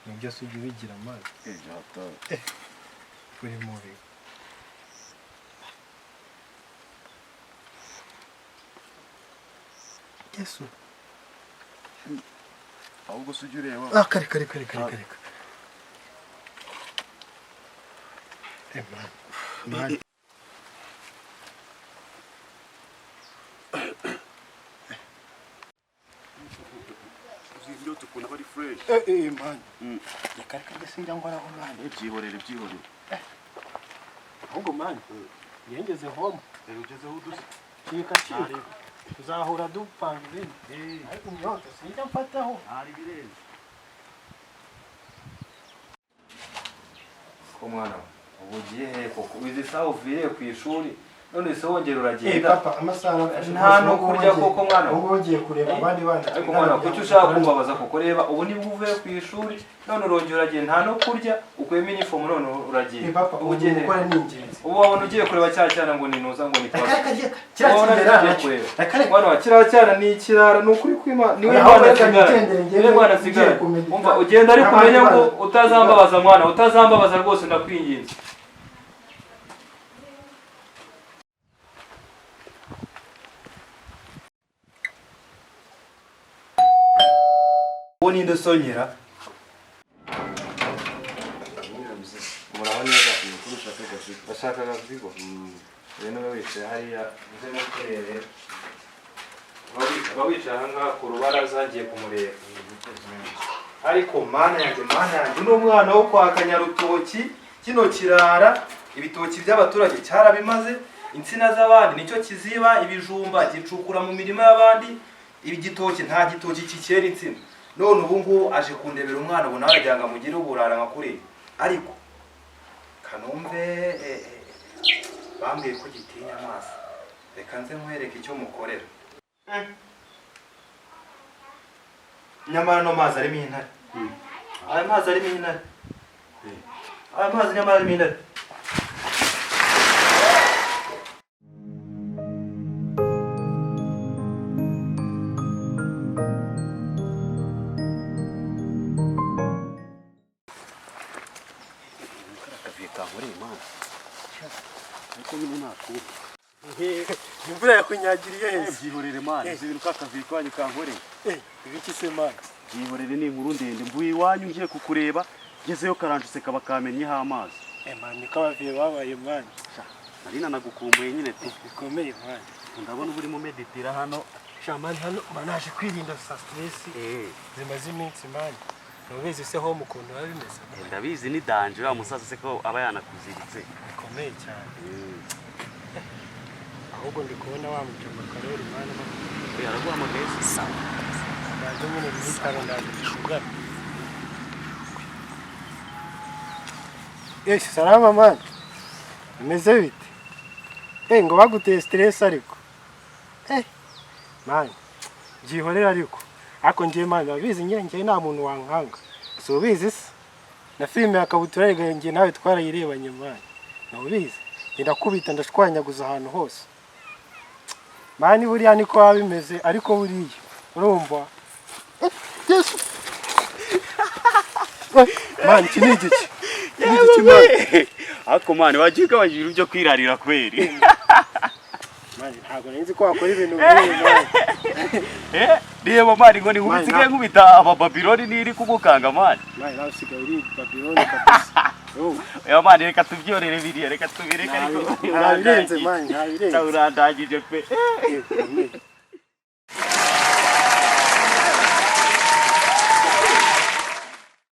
nibyo se ujya ubigira amazi uri mubi Yesu ahubwo se ujya ureba kare man uzibyo tukuna bari fresh man reka sinjya ngoraho man byihorere ahubwo man yengeze home ugezeho udusa chika tuzahura dupanga ibintu ariko nyota sinjya mfataho hari birenze ko mwana ubugiye he koko wize sawa uvuye ku ishuri none se wongera uragenda papa amasaha nta no kurya koko mwana ubu ugiye kureba abandi bana ariko mwana kuki ushaka kumbabaza koko reba ubu nibwo uvuye ku ishuri none urongera uragenda nta no kurya ukwema uniform none uragiye papa ugiye gukora n'ingenzi ubu wabona ugiye kureba cyana ngo ninuza ngo nitwa kira mwana kiracyana ni ikirara nukuri kwima niwe mwana sigara umva ugenda ariko umenya ngo utazambabaza mwana utazambabaza rwose ndakwinginze ninde sonyera muraho neza kurusha kagafiko bashaka gafiko reno wicaye hariya uze no kurebe bawicara ngaha ku rubaraza ngiye kumureba ariko mana yanjye n'umwana wo kwa Kanyarutoki kino kirara ibitoki by'abaturage cyarabimaze insina z'abandi nicyo kiziba ibijumba gicukura mu mirima y'abandi ibigitoki nta gitoki kikera insina none ubu ngubu aje kundebera umwana ubu nawe ajyanga mugire uburara nka kuri ariko Kanombe bambwiye ko gitinya amazi reka nze nkwereke icyo mukorera nyamara no mazi arimo intare aya mazi arimo intare aya mazi nyamara arimo intare imvura yakunyagiriye heza byihorere man ibintu kakavuye kwanyu kankoreye ibiki se man byihorere ni inkuru ndende mvuye iwanyu ngiye kukureba ngezeyo karanjutse kaba kamennyeho amazi man niko abaviye babaye man nari nanagukumbuye nyine pe bikomeye man ndabona uba urimo meditira hano shaman hano naje kwirinda stress zimaze iminsi man nubizi se ho mukuntu bari bimeze ndabizi ni danger wa musaza se ko aba yanakuziritse bikomeye cyane ahubwo ndi kubona wa mujyama Karoli mana yaraguhamagaye sawa ndaje nyine nitaro ndaje kushugara salama man umeze bite ngo baguteye stress ariko man byihorera ariko ngiye man babizi ngiye nta muntu wankanga so ubizi se na filime yakabutura regenge nawe twarayirebanye man nubizi ndakubita ndashwanyaguza ahantu hose mani buriya niko abimeze ariko buriya urumva Yesu man kinigiki man ako man wagiga wagira byo kwirarira kweri man ntago nzi ko akora ibintu bibi man reba man ngo ni nkubitse nkubita aba Babylon niri kumukanga man nawe sigaye uri Babylon kabisa ya man reka tubyorere biriya reka tubireka ariko nabirenze man nabirenze urandagije pe